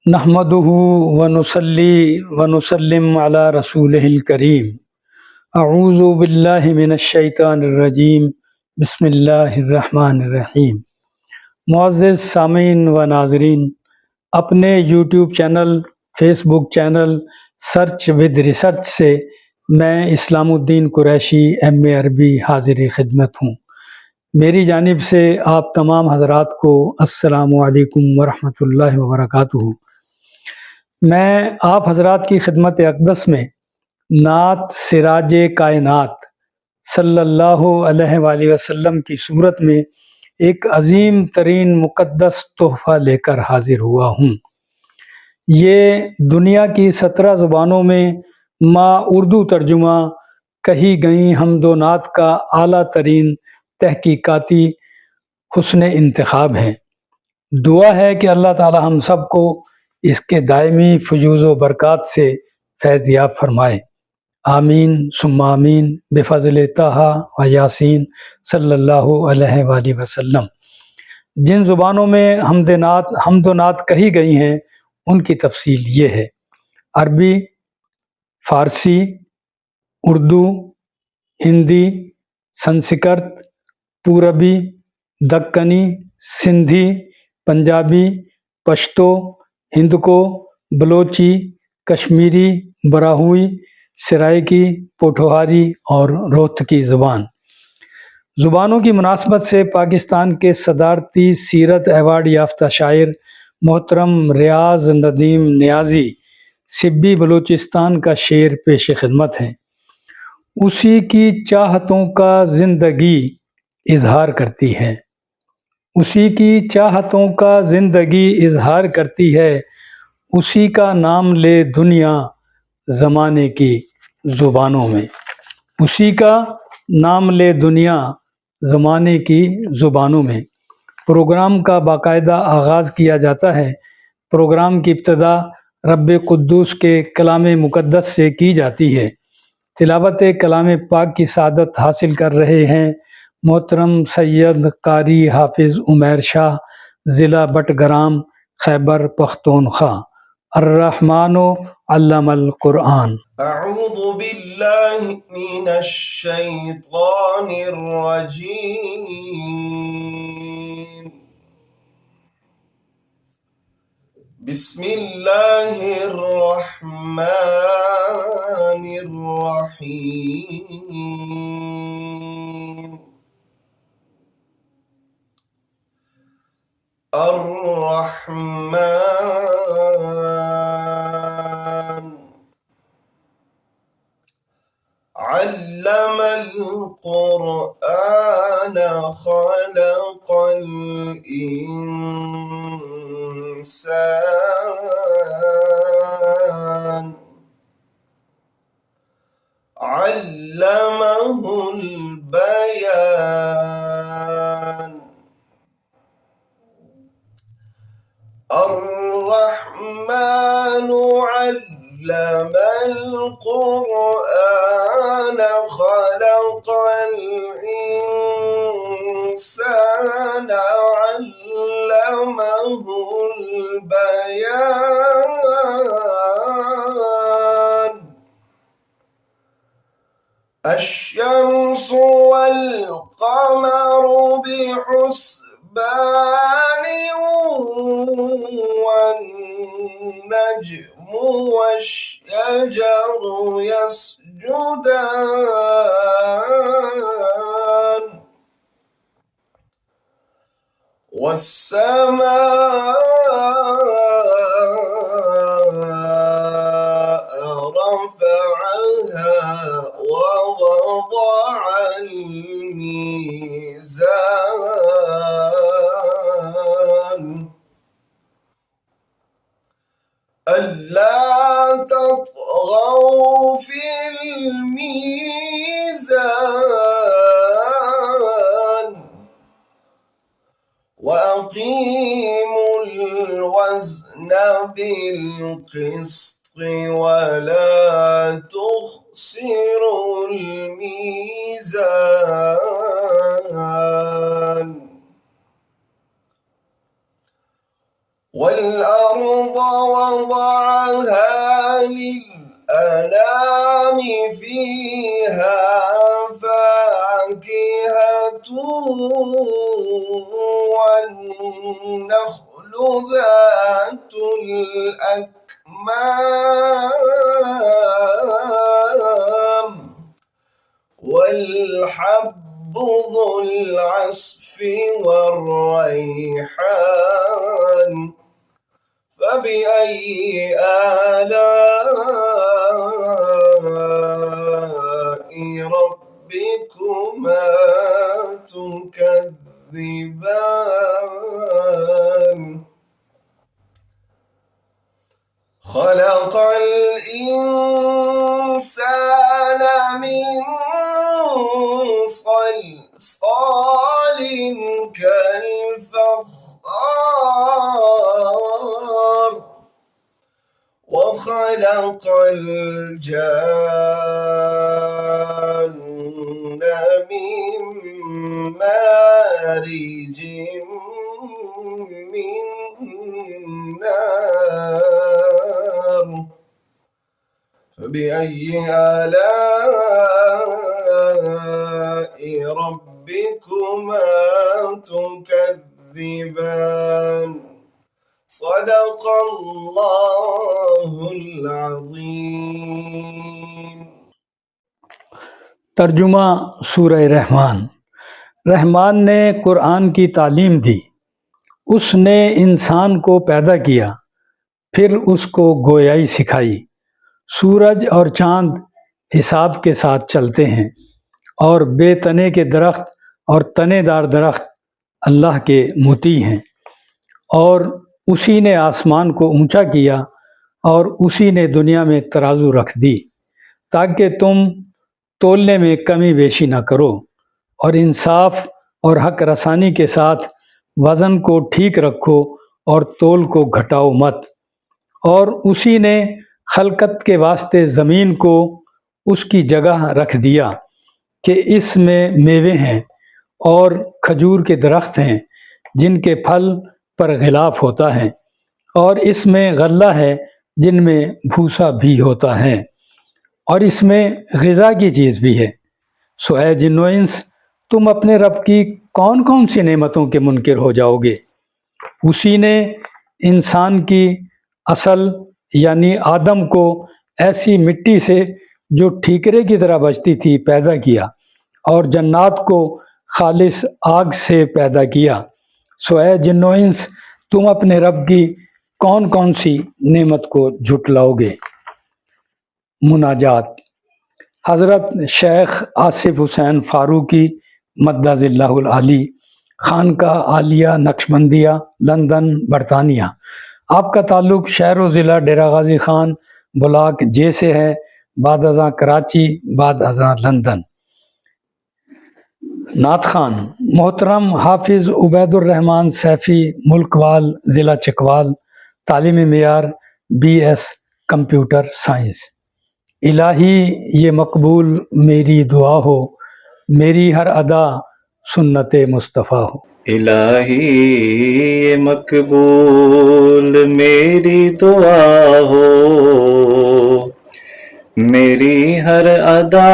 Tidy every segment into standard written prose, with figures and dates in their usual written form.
نحمده ونصلي ونسلم على رسوله الكريم اعوذ باللہ من الشیطان الرجیم بسم اللہ الرحمن الرحیم۔ معزز سامعین و ناظرین، اپنے YouTube channel, Facebook channel search with research سے میں اسلام الدین قریشی ایم اے عربی حاضر خدمت ہوں۔ میری جانب سے آپ تمام حضرات کو السلام علیکم ورحمۃ اللہ وبرکاتہ۔ میں آپ حضرات کی خدمت اقدس میں نعت سراج کائنات صلی اللہ علیہ وآلہ وسلم کی صورت میں ایک عظیم ترین مقدس تحفہ لے کر حاضر ہوا ہوں۔ یہ دنیا کی 17 زبانوں میں ما اردو ترجمہ کہی گئیں حمد و نعت کا اعلیٰ ترین تحقیقاتی حسن انتخاب ہے۔ دعا ہے کہ اللہ تعالی ہم سب کو اس کے دائمی فیوز و برکات سے فیض یاب فرمائے، آمین ثم آمین، بفضل طہ و یاسین صلی اللہ علیہ وآلہ وسلم۔ جن زبانوں میں حمد و نعت کہی گئی ہیں ان کی تفصیل یہ ہے: عربی، فارسی، اردو، ہندی، سنسکرت، پوربی، دکنی، سندھی، پنجابی، پشتو، ہندکو، بلوچی، کشمیری، براہوئی، سرائکی، پوٹھوہاری اور روہتکی زبان۔ زبانوں کی مناسبت سے پاکستان کے صدارتی سیرت ایوارڈ یافتہ شاعر محترم ریاض ندیم نیازی سبی بلوچستان کا شعر پیش خدمت ہے۔ اسی کی چاہتوں کا زندگی اظہار کرتی ہے، اسی کی چاہتوں کا زندگی اظہار کرتی ہے، اسی کا نام لے دنیا زمانے کی زبانوں میں، اسی کا نام لے دنیا زمانے کی زبانوں میں۔ پروگرام کا باقاعدہ آغاز کیا جاتا ہے۔ پروگرام کی ابتدا رب قدوس کے کلام مقدس سے کی جاتی ہے۔ تلاوت کلام پاک کی سعادت حاصل کر رہے ہیں محترم سید قاری حافظ عمیر شاہ، ضلع بٹگرام، خیبر پختونخوا۔ الرحمن علم القرآن۔ اعوذ باللہ من الشیطان الرجیم، بسم اللہ الرحمن الرحیم۔ الرحمن علم القرآن خلق الإنسان علمه البيان۔ الرحمن علم القرآن خلق الإنسان علمه البيان۔ الشمس والقمر بحسبان والنجم والشجر يسجدان والسماء رفعها ووضع الميزان ألا تطغوا في الميزان وأقيموا الوزن بالقسط ولا تخسروا الميزان والأرض وضعها للأنام فيها فاكهة والنخل ذات الأكمام والحب ذو العصف والريحان فبأي آلاء ربكما تكذبان خلق الإنسان من صلصال كالفخار وخلق الجان من مارج من نار فبأي آلاء ربكما تكذبان صدق اللہ العظیم۔ ترجمہ سورہ رحمان۔ رحمان نے قرآن کی تعلیم دی۔ اس نے انسان کو پیدا کیا، پھر اس کو گویائی سکھائی۔ سورج اور چاند حساب کے ساتھ چلتے ہیں، اور بے تنے کے درخت اور تنے دار درخت اللہ کے مطیع ہیں۔ اور اسی نے آسمان کو اونچا کیا، اور اسی نے دنیا میں ترازو رکھ دی تاکہ تم تولنے میں کمی بیشی نہ کرو، اور انصاف اور حق رسانی کے ساتھ وزن کو ٹھیک رکھو اور تول کو گھٹاؤ مت۔ اور اسی نے خلقت کے واسطے زمین کو اس کی جگہ رکھ دیا کہ اس میں میوے ہیں اور کھجور کے درخت ہیں جن کے پھل پر غلاف ہوتا ہے، اور اس میں غلہ ہے جن میں بھوسا بھی ہوتا ہے، اور اس میں غذا کی چیز بھی ہے۔ سو اے جن و انس، تم اپنے رب کی کون کون سی نعمتوں کے منکر ہو جاؤ گے؟ اسی نے انسان کی اصل یعنی آدم کو ایسی مٹی سے جو ٹھیکرے کی طرح بجتی تھی پیدا کیا، اور جنات کو خالص آگ سے پیدا کیا۔ سو اے جن و انس، تم اپنے رب کی کون کون سی نعمت کو جھٹلاؤ گے؟ مناجات۔ حضرت شیخ آصف حسین فاروقی مدظ اللہ العالی، خانقاہ عالیہ نقشبندیہ، لندن، برطانیہ۔ آپ کا تعلق شہر و ضلع ڈیرہ غازی خان بلاک جے سے ہے، بعد ازاں کراچی، بعد ازاں لندن۔ نعت خوان۔ محترم حافظ عبید الرحمن سیفی، ملک وال، ضلع چکوال، تعلیمی معیار BS کمپیوٹر سائنس۔ الہی یہ مقبول میری دعا ہو، میری ہر ادا سنت مصطفیٰ ہو۔ الہی یہ مقبول میری دعا ہو، میری ہر ادا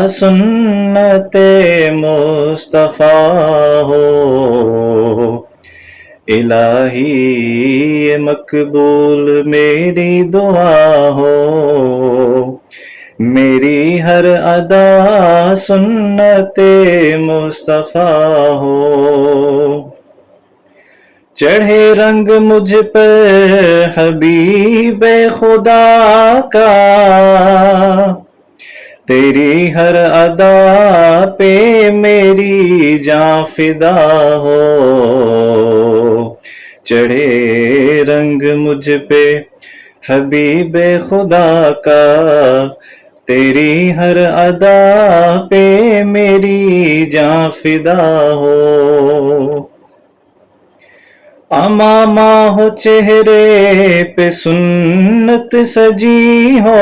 سنت مصطفیٰ ہو۔ الہی یہ مقبول میری دعا ہو، میری ہر ادا سنت مصطفیٰ ہو۔ چڑھے رنگ مجھ پر حبیب خدا کا، تیری ہر ادا پہ میری جاں فدا ہو۔ چڑھے رنگ مجھ پہ حبیب خدا کا، تیری ہر ادا پہ میری جاں فدا ہو۔ امامہ ہو چہرے پہ سنت سجی ہو،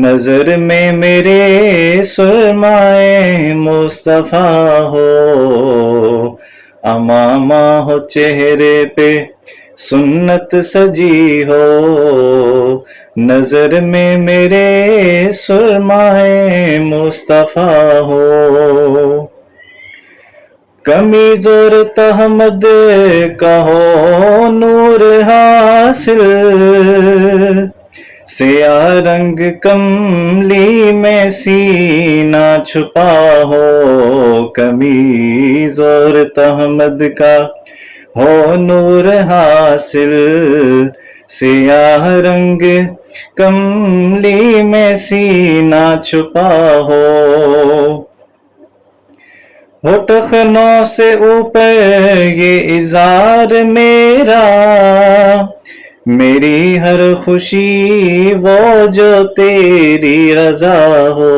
نظر میں میرے سرمائے مصطفیٰ ہو۔ امامہ ہو چہرے پہ سنت سجی ہو، نظر میں میرے سرمائے مصطفیٰ ہو، کمی زور تحمد کا ہو نور حاصل، سیاہ رنگ کملی میں سینہ چھپا ہو، کمی زور تحمد کا ہو نور حاصل، سیاہ رنگ کملی میں سینہ چھپا ہو، ٹخنوں سے اوپر یہ اظہار میرا، میری ہر خوشی وہ جو تیری رضا ہو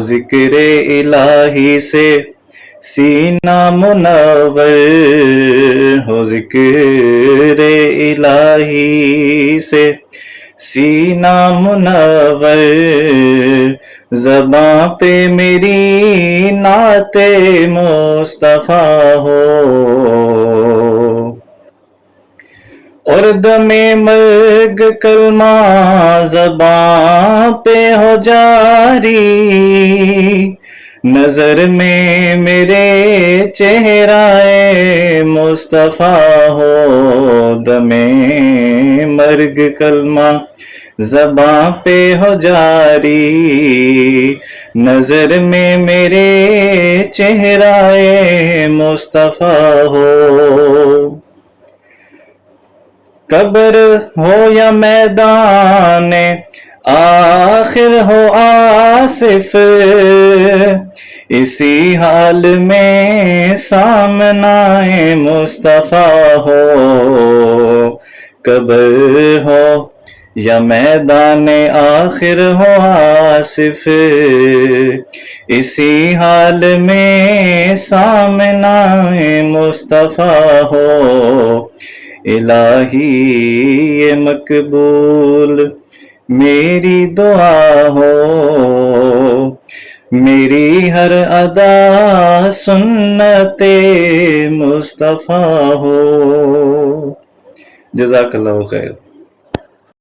ذکر الہی سے سینہ منور، ہو ذکر الہی سے سینہ منور، زباں پہ میری نعت مصطفیٰ ہو، اور دم مرگ کلمہ زباں پہ ہو جاری، نظر میں میرے چہرہ مصطفیٰ ہو، دم مرگ کلمہ زباں پہ ہو جاری، نظر میں میرے چہرہ مصطفیٰ ہو، قبر ہو یا میدان آخر ہو آصف، اسی حال میں سامنا مصطفیٰ ہو، قبر ہو یا میدان آخر ہو آصف، اسی حال میں سامنا مصطفیٰ ہو، الہی یہ مقبول میری دعا ہو، میری ہر ادا سنت مصطفیٰ ہو۔ جزاک اللہ خیر۔